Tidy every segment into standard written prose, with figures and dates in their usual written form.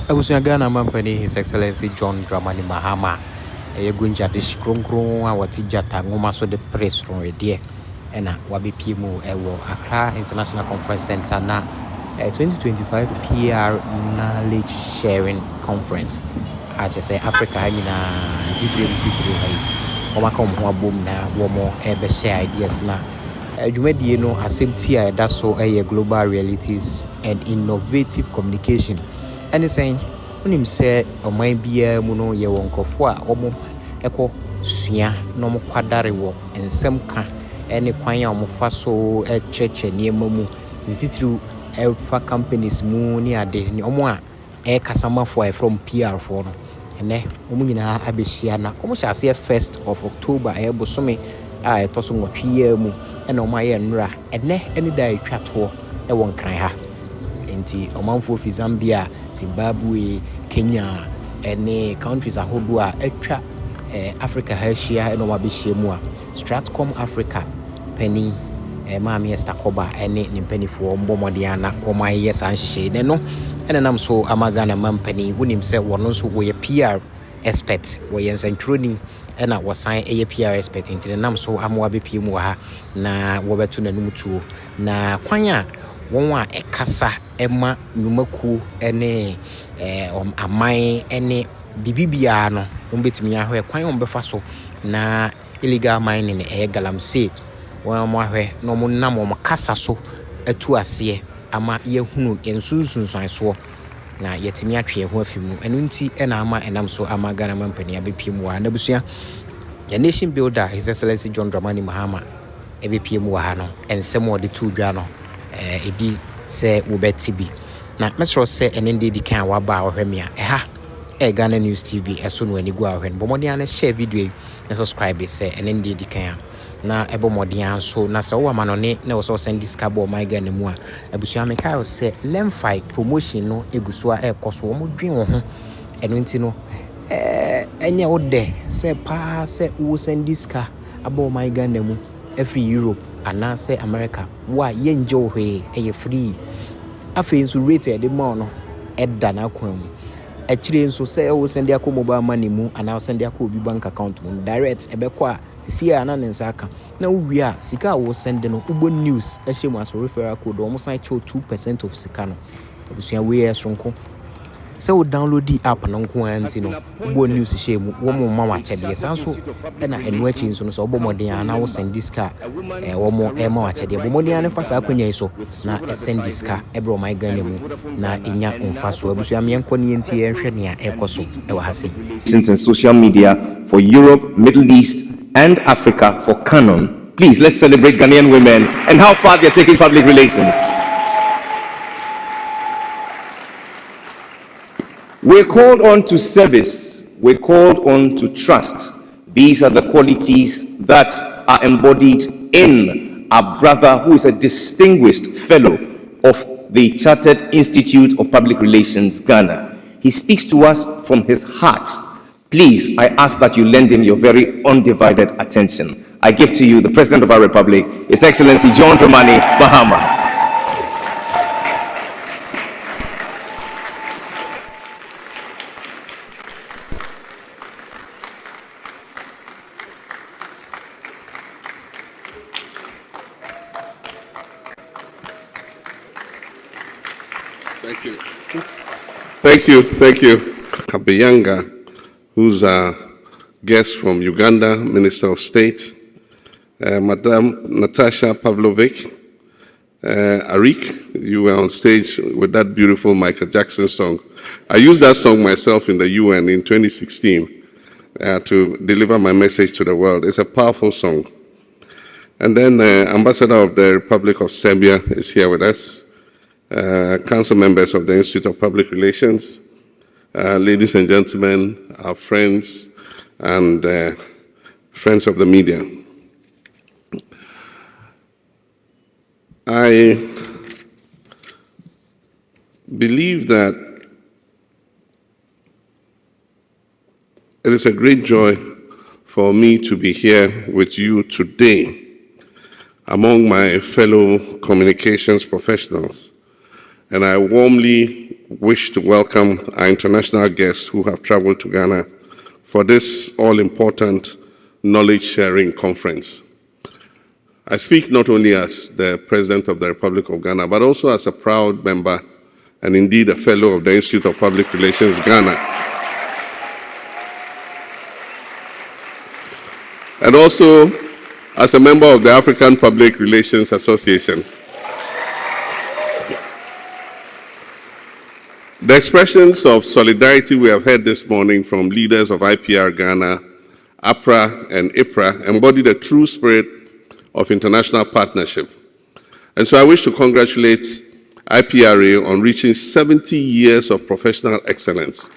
Abusuya Ghana Mampani, His Excellency John Dramani Mahama, a Gunja de Shikron, what Tijata, Ngomaso de Press from a dear, and Wabi Pimu, Accra International Conference Centre, na 2025 PR Knowledge Sharing Conference. I just say Africa, I mean, Gibril Titri, Omacom, Boom, na, Womo, Ebe share ideas na. You made accept that's so a global realities and innovative communication. And it's saying, when him say, or might be a muno ye won't go for omo echo sia no more quadari walk and some can any quanya mufaso a church near momu through alpha companies moon near the omwa a casama for from PR for and then umina abishiana almost as a 1st of October a bosome I toss on what year mu and on my enra and ne any day chatwo a one cry ha. Nti omanfo fi Zambia, Zimbabwe, Kenya, any countries ahodua etwa Africa Hershia no mabehye mu a Stratcom Africa penny maami Estakoba ene nimpanyfo mbomodiana omaye sanhyehyɛ ne no ene nam so amagana mampani wonim sɛ wono so wo PR expert wo yensantroni ena wosan PR expert nti nam so amoa bepie mu ha na wobeto nanum tuo na kwanya wonwa ekasa ema numaku ene aman ene bibibia no ombetimi ahwe kwan ombefa so na illegal mining galamsey won mo ahwe no mo nam mo kasa so atu ase ama yehunu ensunsunsan so na yetimi atwe ho afimu eno nti ena ama enam so ama Ghana mampani abepiem wa na busua the nation builder His Excellency John Dramani Mahama ebepiem wa ha no ensem ode tu dwa no edi se wobeti bi na metro se enende di kan wa ba ohwemia ha Ghana News TV eso no ani gua ohwen bomodi an share video na subscribe se enende di kan na ebomodi an so na se wo ma no ne na wo so send disca bo my Ghana mu a abusua me kai se lemfi promotion no eguso a ekoso wo modwen wo ho eno nti no enye wo de se pa se wo send disca abo my Ghana mu every Europe anase America wa yenje ohwe eye free afi nso rate de ma no edda na kwam akire nso se wo send akọ mobile money mu ana send akọ obi bank account mu direct ebekọ a sisi ana ne nsaka na wo a sika wo send no ubo news ehye mu aso referral code o mo sign 2% of sika no obusua we esronko se wo download the app no nko anti no ubo news hye mu wo mo ma chede sanso na enu achi nso no so obo modern ana wo send diska wo mo ma wa chede bo modern ana fasa akwanya so na send diska ebro my Ghana mu na enya onfa so abusua me enko ne enti ehwe ne a ekoso e wa hase since in social media for Europe, Middle East and Africa for Canon. Please let's celebrate Ghanaian women and how far they're taking public relations. We're called on to service. We're called on to trust. These are the qualities that are embodied in our brother who is a distinguished fellow of the Chartered Institute of Public Relations, Ghana. He speaks to us from his heart. Please, I ask that you lend him your very undivided attention. I give to you the President of our Republic, His Excellency John Dramani Mahama. Thank you. Kabeyanga, who's a guest from Uganda, Minister of State, Madam Natasha Pavlovic, Arik, you were on stage with that beautiful Michael Jackson song. I used that song myself in the UN in 2016 to deliver my message to the world. It's a powerful song. And then Ambassador of the Republic of Serbia is here with us. Council members of the Institute of Public Relations, ladies and gentlemen, our friends and friends of the media. I believe that it is a great joy for me to be here with you today among my fellow communications professionals. And I warmly wish to welcome our international guests who have traveled to Ghana for this all-important knowledge-sharing conference. I speak not only as the President of the Republic of Ghana, but also as a proud member and indeed a fellow of the Institute of Public Relations, Ghana. And also as a member of the African Public Relations Association. The expressions of solidarity we have heard this morning from leaders of IPR Ghana, APRA, and IPRA embody the true spirit of international partnership. And so I wish to congratulate IPRA on reaching 70 years of professional excellence.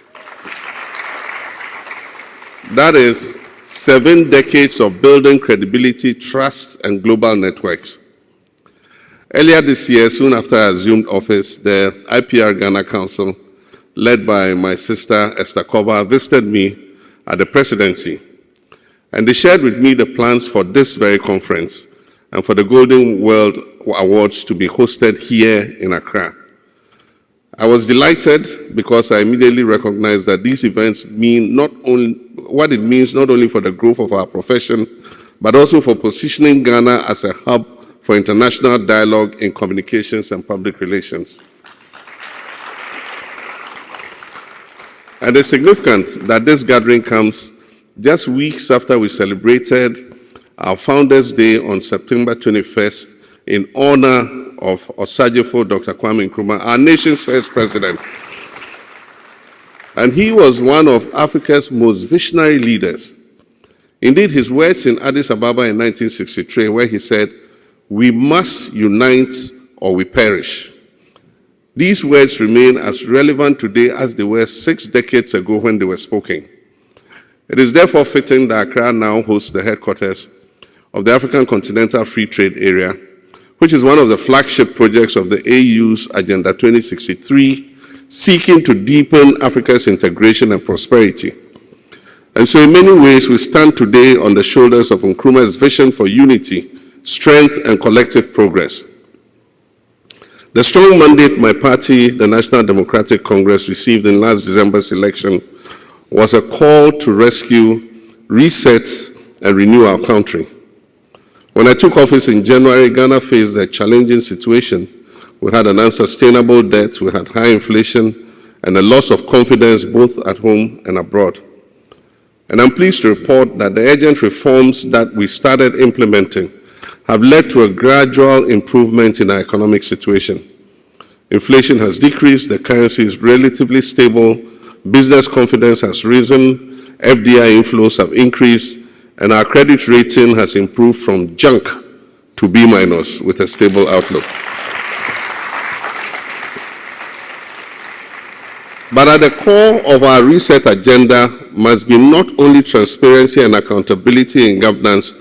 That is 7 decades of building credibility, trust, and global networks. Earlier this year, soon after I assumed office, the IPR Ghana Council, led by my sister Esther Kova, visited me at the presidency. And they shared with me the plans for this very conference and for the Golden World Awards to be hosted here in Accra. I was delighted because I immediately recognized that these events mean not only what it means not only for the growth of our profession, but also for positioning Ghana as a hub for international dialogue in communications and public relations. And it's significant that this gathering comes just weeks after we celebrated our Founders' Day on September 21st in honor of Osajifo Dr. Kwame Nkrumah, our nation's first president. And he was one of Africa's most visionary leaders. Indeed, his words in Addis Ababa in 1963, where he said, "We must unite or we perish." These words remain as relevant today as they were 6 decades ago when they were spoken. It is therefore fitting that Accra now hosts the headquarters of the African Continental Free Trade Area, which is one of the flagship projects of the AU's Agenda 2063, seeking to deepen Africa's integration and prosperity. And so in many ways, we stand today on the shoulders of Nkrumah's vision for unity, strength, and collective progress. The strong mandate my party, the National Democratic Congress, received in last December's election was a call to rescue, reset, and renew our country. When I took office in January, Ghana faced a challenging situation. We had an unsustainable debt, we had high inflation, and a loss of confidence both at home and abroad. And I'm pleased to report that the urgent reforms that we started implementing have led to a gradual improvement in our economic situation. Inflation has decreased, the currency is relatively stable, business confidence has risen, FDI inflows have increased, and our credit rating has improved from junk to B- with a stable outlook. But at the core of our reset agenda must be not only transparency and accountability in governance,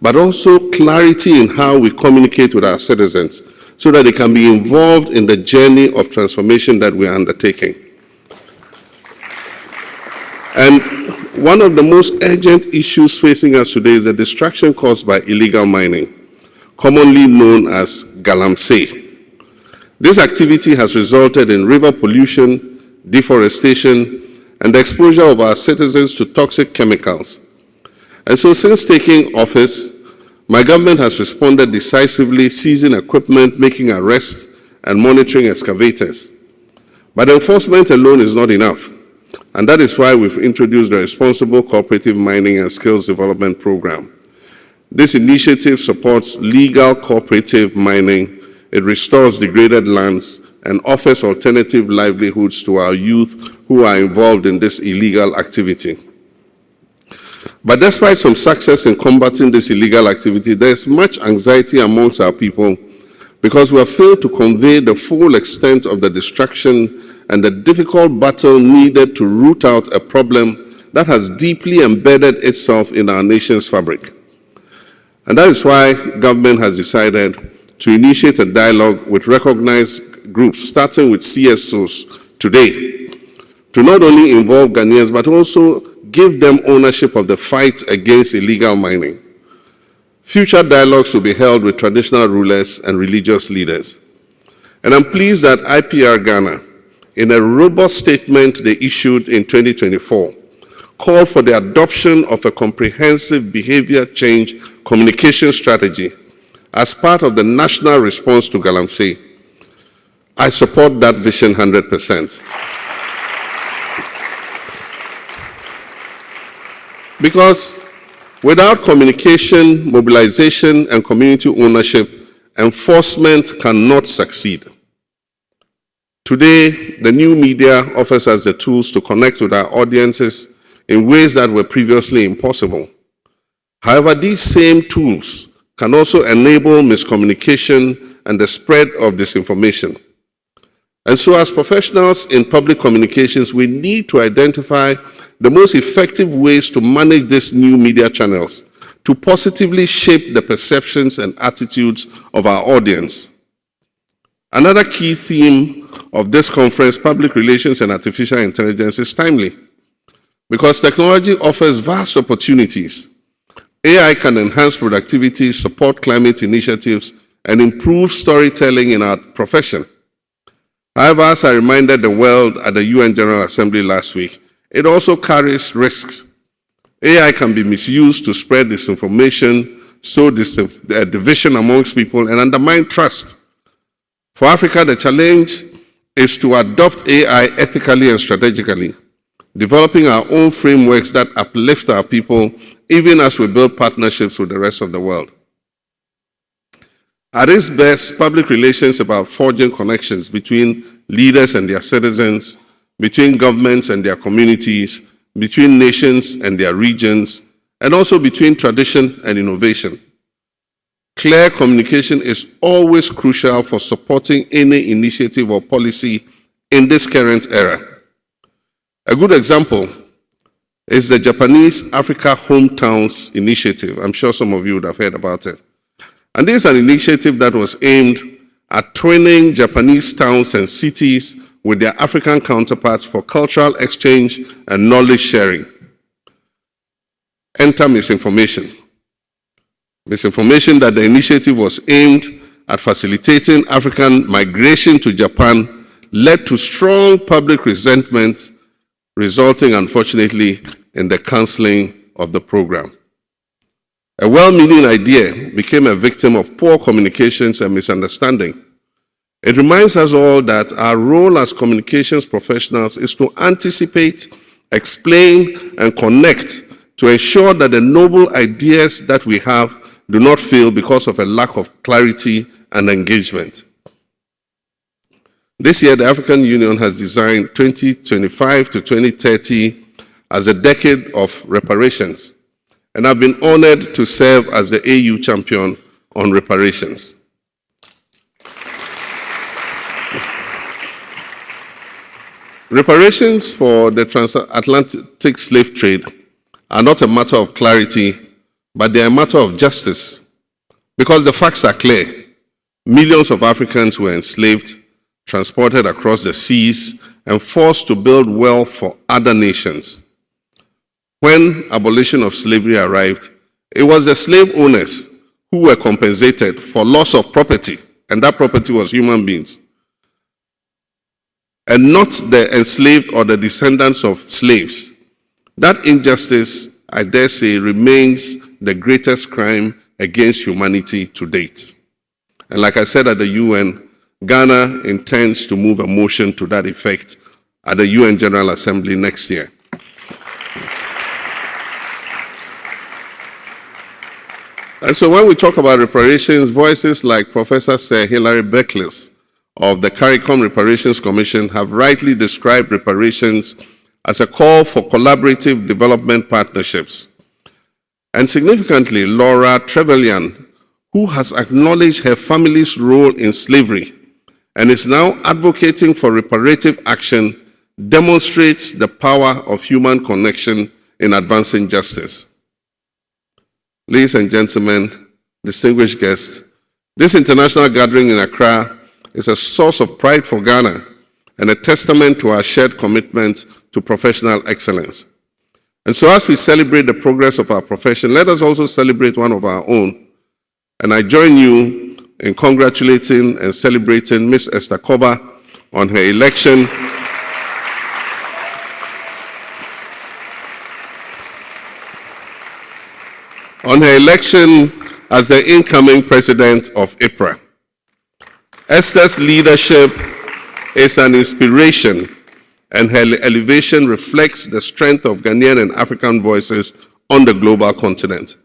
but also clarity in how we communicate with our citizens so that they can be involved in the journey of transformation that we are undertaking. And one of the most urgent issues facing us today is the distraction caused by illegal mining, commonly known as galamsey. This activity has resulted in river pollution, deforestation, and the exposure of our citizens to toxic chemicals. And so since taking office, my government has responded decisively, seizing equipment, making arrests, and monitoring excavators. But enforcement alone is not enough. And that is why we've introduced the Responsible Cooperative Mining and Skills Development Program. This initiative supports legal cooperative mining, it restores degraded lands, and offers alternative livelihoods to our youth who are involved in this illegal activity. But despite some success in combating this illegal activity, there is much anxiety amongst our people because we have failed to convey the full extent of the destruction and the difficult battle needed to root out a problem that has deeply embedded itself in our nation's fabric. And that is why government has decided to initiate a dialogue with recognized groups, starting with CSOs today, to not only involve Ghanaians, but also give them ownership of the fight against illegal mining. Future dialogues will be held with traditional rulers and religious leaders. And I'm pleased that IPR Ghana in a robust statement they issued in 2024, called for the adoption of a comprehensive behavior change communication strategy as part of the national response to Galamsey. I support that vision 100%. Because without communication, mobilization, and community ownership, enforcement cannot succeed. Today, the new media offers us the tools to connect with our audiences in ways that were previously impossible. However, these same tools can also enable miscommunication and the spread of disinformation. And so as professionals in public communications, we need to identify the most effective ways to manage these new media channels to positively shape the perceptions and attitudes of our audience. Another key theme of this conference, public relations and artificial intelligence, is timely because technology offers vast opportunities. AI can enhance productivity, support climate initiatives, and improve storytelling in our profession. However, as I reminded the world at the UN General Assembly last week, it also carries risks. AI can be misused to spread disinformation, sow division amongst people, and undermine trust. For Africa, the challenge is to adopt AI ethically and strategically, developing our own frameworks that uplift our people, even as we build partnerships with the rest of the world. At its best, public relations is about forging connections between leaders and their citizens, between governments and their communities, between nations and their regions, and also between tradition and innovation. Clear communication is always crucial for supporting any initiative or policy in this current era. A good example is the Japanese Africa Hometowns Initiative. I'm sure some of you would have heard about it. And this is an initiative that was aimed at twinning Japanese towns and cities with their African counterparts for cultural exchange and knowledge sharing. Enter misinformation. Misinformation that the initiative was aimed at facilitating African migration to Japan led to strong public resentment, resulting, unfortunately, in the cancelling of the program. A well-meaning idea became a victim of poor communications and misunderstanding. It reminds us all that our role as communications professionals is to anticipate, explain, and connect to ensure that the noble ideas that we have do not fail because of a lack of clarity and engagement. This year, the African Union has designed 2025 to 2030 as a decade of reparations, and I've been honored to serve as the AU champion on reparations. Reparations for the transatlantic slave trade are not a matter of clarity, but they are a matter of justice, because the facts are clear. Millions of Africans were enslaved, transported across the seas, and forced to build wealth for other nations. When abolition of slavery arrived, it was the slave owners who were compensated for loss of property, and that property was human beings, and not the enslaved or the descendants of slaves. That injustice, I dare say, remains the greatest crime against humanity to date. And like I said at the UN, Ghana intends to move a motion to that effect at the UN General Assembly next year. And so when we talk about reparations, voices like Professor Sir Hilary Beckless of the CARICOM Reparations Commission have rightly described reparations as a call for collaborative development partnerships. And significantly, Laura Trevelyan, who has acknowledged her family's role in slavery and is now advocating for reparative action, demonstrates the power of human connection in advancing justice. Ladies and gentlemen, distinguished guests, this international gathering in Accra is a source of pride for Ghana and a testament to our shared commitment to professional excellence. And so as we celebrate the progress of our profession, let us also celebrate one of our own. And I join you in congratulating and celebrating Ms. Esther Koba on her election on her election as the incoming president of Accra. Esther's leadership is an inspiration, and her elevation reflects the strength of Ghanaian and African voices on the global continent.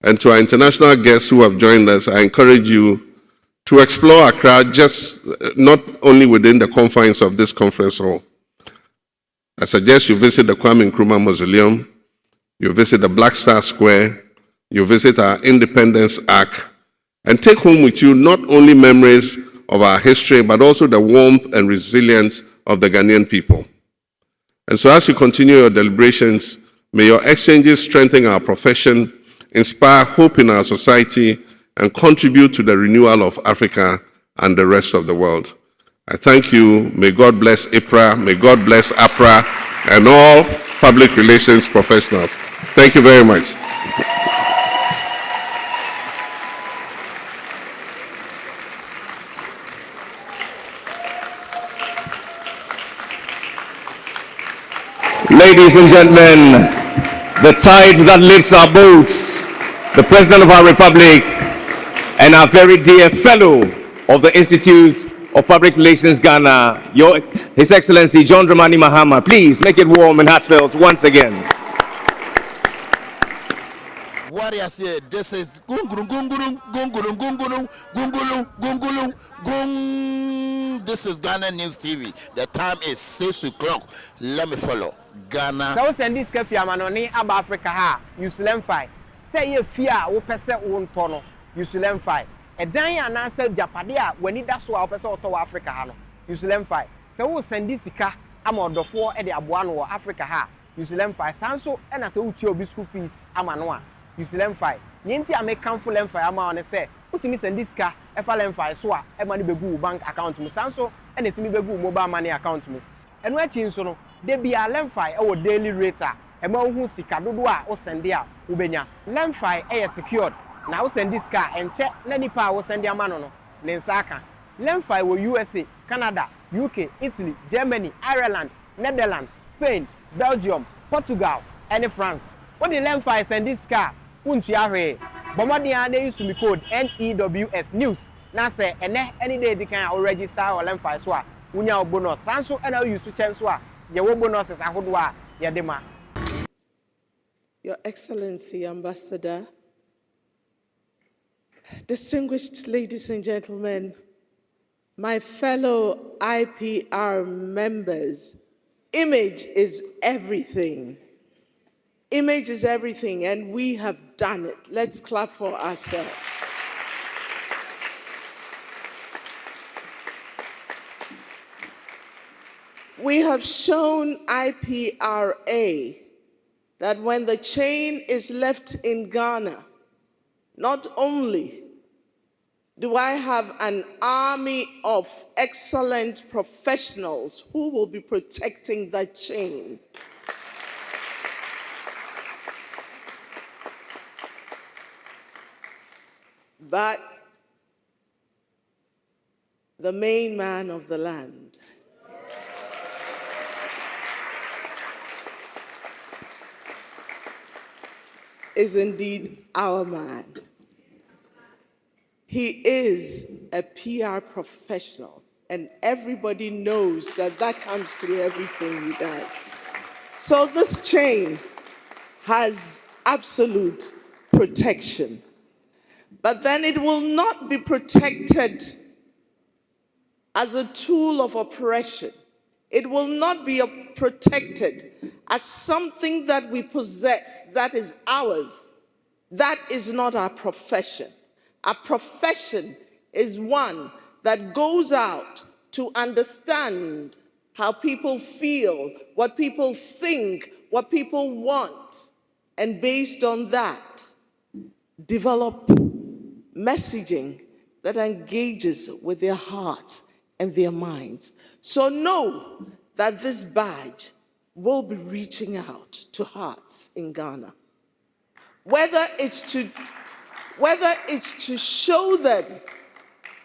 And to our international guests who have joined us, I encourage you to explore Accra just not only within the confines of this conference hall. I suggest you visit the Kwame Nkrumah Mausoleum, you visit the Black Star Square, you visit our Independence Arc, and take home with you not only memories of our history, but also the warmth and resilience of the Ghanaian people. And so as you continue your deliberations, may your exchanges strengthen our profession, inspire hope in our society, and contribute to the renewal of Africa and the rest of the world. I thank you. May God bless IPRA, may God bless APRA, and all public relations professionals. Thank you very much. Ladies and gentlemen, the tide that lifts our boats, the President of our Republic, and our very dear fellow of the Institute of Public Relations Ghana, His Excellency John Dramani Mahama. Please make it warm and heartfelt once again. Warriors here, this is gungulum gungulum gungulum gungulum gungulum gungulum gung. This is Ghana News TV. The time is 6 o'clock. Let me follow Ghana. So send this kefia manoni aba Africa ha. You five. Say ye fear wo pese wo ntono. You five. E dan ya na say japade a wani da so a wo pese oto wa Africa ha no. You five. Say wo send this sika ama odofo e de aboa no wo Africa ha. You five. Sanso e na say wo tie obi school fees ama no a. You five. Yenti a make cancel lemfi ama on say utimi send this car e fa lemfi so a e mani begu bank account mu sanso e na timi begu mobile money account mu eno achi nso no de bia lemfi e wo daily rate a e ma hu sika dodo a wo send a wo benya lemfi e secured na wo send this car enche na nipa a wo send ama no ne nsa aka lemfi wo USA, Canada, UK, Italy, Germany, Ireland, Netherlands, Spain, Belgium, Portugal and France. What the lemfi send this car Unchiare, Bomadia, they used to be called NEWS News. Now say, any day they can register or lemfi swa. Unya bonus, Sanso, and I used to change swa. Your bonuses are hodwa, Yadema. Your Excellency, Ambassador, distinguished ladies and gentlemen, my fellow IPR members, image is everything. Image is everything, and we have done it. Let's clap for ourselves. We have shown IPRA that when the chain is left in Ghana, not only do I have an army of excellent professionals who will be protecting that chain, but the main man of the land is indeed our man. He is a PR professional, and everybody knows that that comes through everything he does. So this chain has absolute protection. But then it will not be protected as a tool of oppression. It will not be protected as something that we possess, that is ours. That is not our profession. Our profession is one that goes out to understand how people feel, what people think, what people want, and based on that, develop messaging that engages with their hearts and their minds. So know that this badge will be reaching out to hearts in Ghana. Whether it's to show them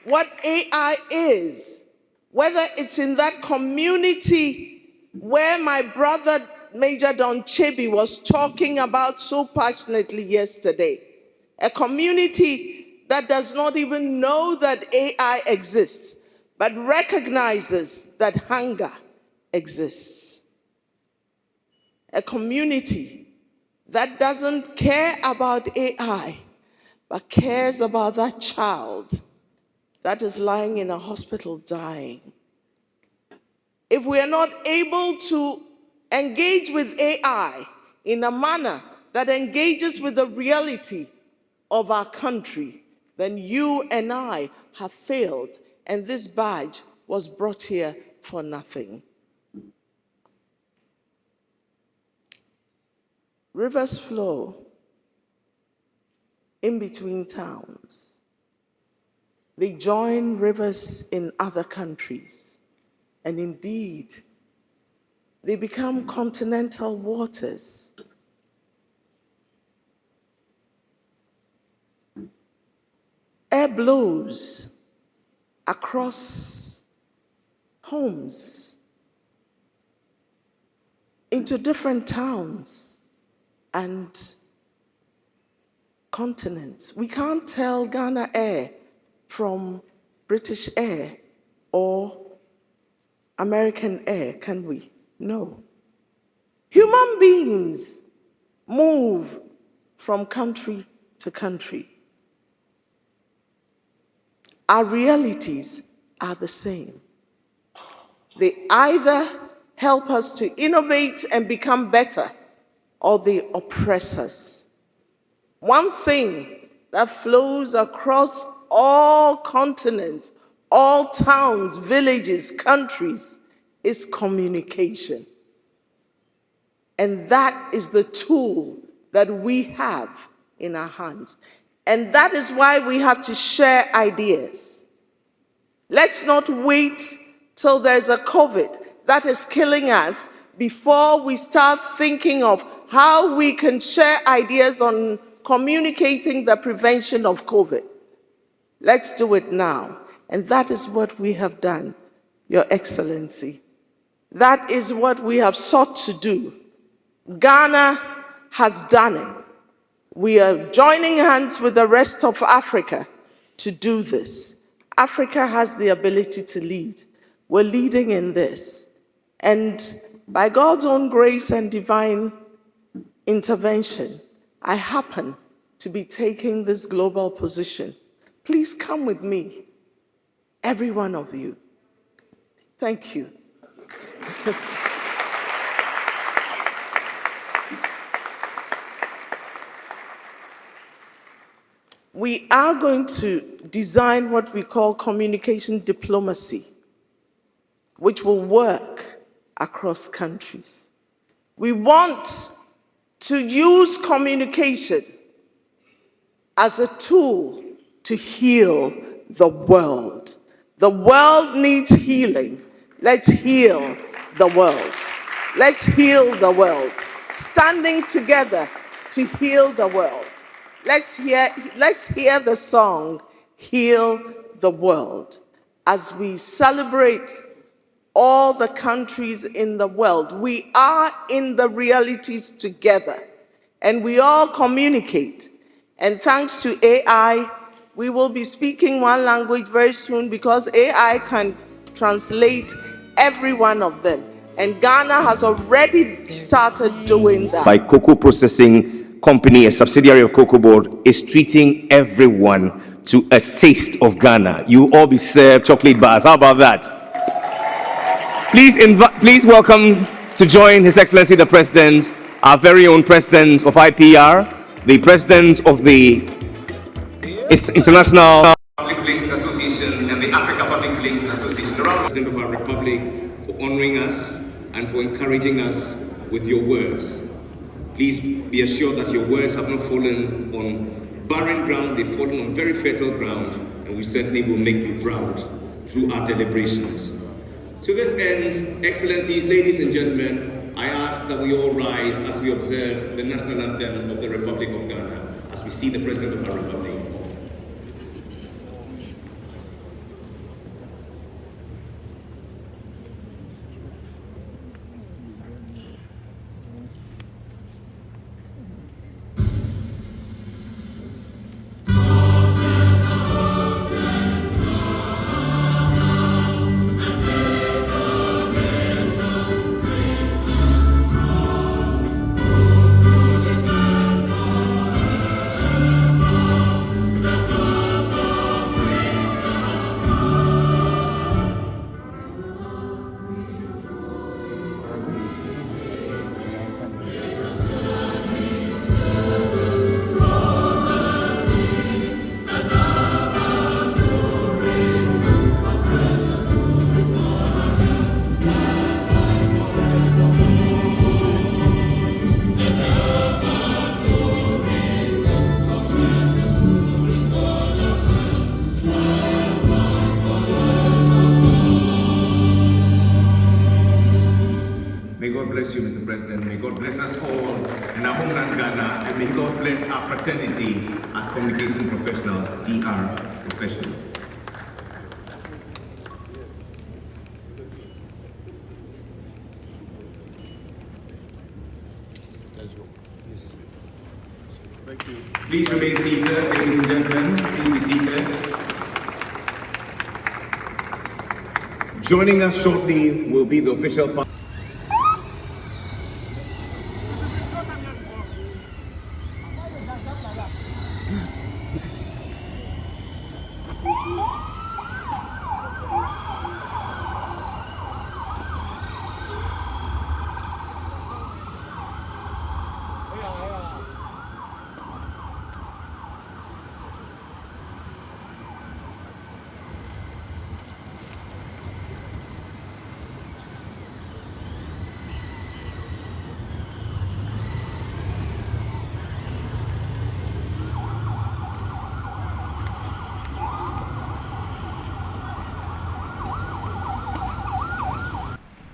what AI is, whether it's in that community where my brother Major Don Chebi was talking about so passionately yesterday. A community that does not even know that AI exists, but recognizes that hunger exists. A community that doesn't care about AI, but cares about that child that is lying in a hospital dying. If we are not able to engage with AI in a manner that engages with the reality of our country, then you and I have failed, and this badge was brought here for nothing. Rivers flow in between towns. They join rivers in other countries, and indeed, they become continental waters. Air blows across homes into different towns and continents. We can't tell Ghana Air from British Air or American Air, can we? No. Human beings move from country to country. Our realities are the same. They either help us to innovate and become better, or they oppress us. One thing that flows across all continents, all towns, villages, countries, is communication. And that is the tool that we have in our hands. And that is why we have to share ideas. Let's not wait till there's a COVID that is killing us before we start thinking of how we can share ideas on communicating the prevention of COVID. Let's do it now. And that is what we have done, Your Excellency. That is what we have sought to do. Ghana has done it. We are joining hands with the rest of Africa to do this. Africa has the ability to lead. We're leading in this. And by God's own grace and divine intervention, I happen to be taking this global position. Please come with me, every one of you. Thank you. We are going to design what we call communication diplomacy, which will work across countries. We want to use communication as a tool to heal the world. The world needs healing. Let's heal the world. Let's heal the world. Standing together to heal the world. Let's hear the song, Heal the World, as we celebrate all the countries in the world. We are in the realities together, and we all communicate. And thanks to AI, we will be speaking one language very soon because AI can translate every one of them. And Ghana has already started doing that. By Cocoa Processing Company, a subsidiary of Cocoa Board, is treating everyone to a taste of Ghana. You will all be served chocolate bars. How about that? Please welcome to join His Excellency the President, our very own President of IPR, the President of the International Public Relations Association and the Africa Public Relations Association. The President of our Republic, for honoring us and for encouraging us with your words. Please be assured that your words have not fallen on barren ground, they've fallen on very fertile ground, and we certainly will make you proud through our deliberations. To this end, Excellencies, ladies and gentlemen, I ask that we all rise as we observe the national anthem of the Republic of Ghana, as we see the President of our Republic. bless you, Mr. President. May God bless us all in our homeland Ghana, and may God bless our fraternity as communication professionals, DR professionals. Let's go. Thank you. Please remain seated, ladies and gentlemen. Please be seated. Joining us shortly will be the official part.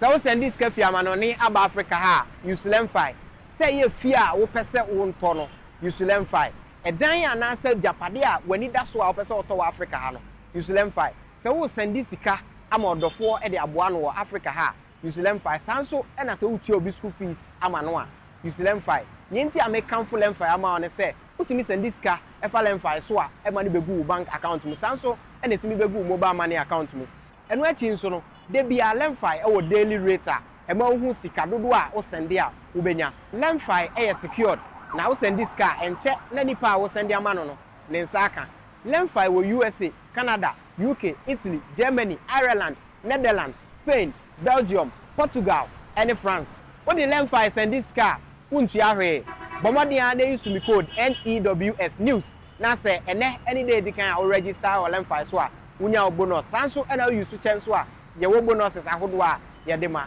So send this cafe amanoni aba Africa ha Usulem fi say ye fear wo pese wo nto no Usulem fi edan ya na say japade a wani da so a wo pese wo to Africa ha no Usulem fi say wo send this sika ama odofo e de aboa no wo Africa ha Usulem fi sanso e na say wo tie obi school fees ama no a Usulem fi yenti amekanfo lem fi ama one say utimi send this sika e fa lem fi so a e ma ne begu bank account mu sanso e na timi begu mobile money account mu eno achi nso no de bia lemfi e wo daily rate a e ma hu sika dodo a wo send a wo benya lemfi e secured na wo send this car enche na nipa wo send ama no no ne nsaka lemfi wo USA Canada UK Italy Germany Ireland Netherlands Spain Belgium Portugal and France wo de lemfi send this car untu ahwe bomodi a dey use me code NEWS news na say ene any day di kan a register or lemfi so a unya bonus sanso e na use chance so a ye wo bonuses ahodo a ye de ma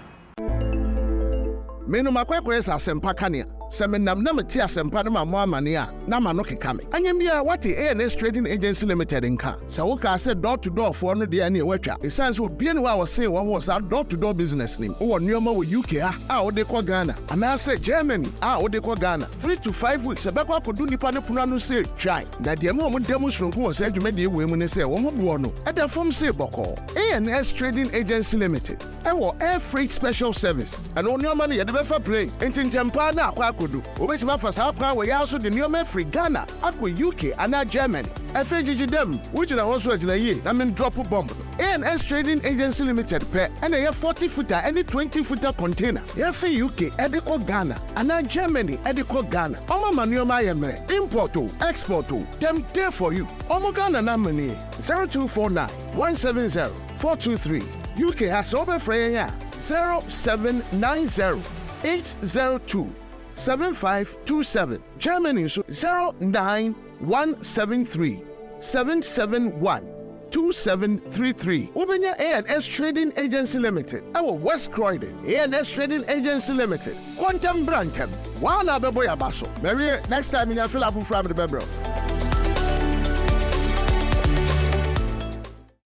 menu makwekwe sa sempa kania se menam na meti asempa na mo amane a na ma no keka me anyam bia wate ANS Trading Agency Limited nka se wo ka se door to door for no de na watwa esanse obie ne wa se wo ho sa door to door business nim wo nneoma wo UK a wo de ko Ghana ana se Germany a wo de ko Ghana 3 to 5 weeks e be kwa kodu nipa ne punu anu se try na de mo demu sronko wo se adwuma de ewe mu ne se wo ho bo no e da fom se boko ANS Trading Agency Limited e wo air freight special service and nneoma ne ye de be fa play entintempa na akwa kodu obetima fa sa akwa we ya so de nneoma free Ghana akwa UK ana Germany FGG dem which na also agina ye na men drop bomb ANS Trading Agency Limited pe and a 40 footer any 20 footer container ye fe UK ediko Ghana ana Germany ediko Ghana omo manuoma ye mere import o export o dem there for you omo Ghana na money 0249 170 423 UK has over free 0790 802 7527 Germany so 09173 771 2733 Ubenya ANS Trading Agency Limited our West Croydon ANS Trading Agency Limited Quantum Brantem Wana Beboya Basso maybe next time in your fill up from the Bebro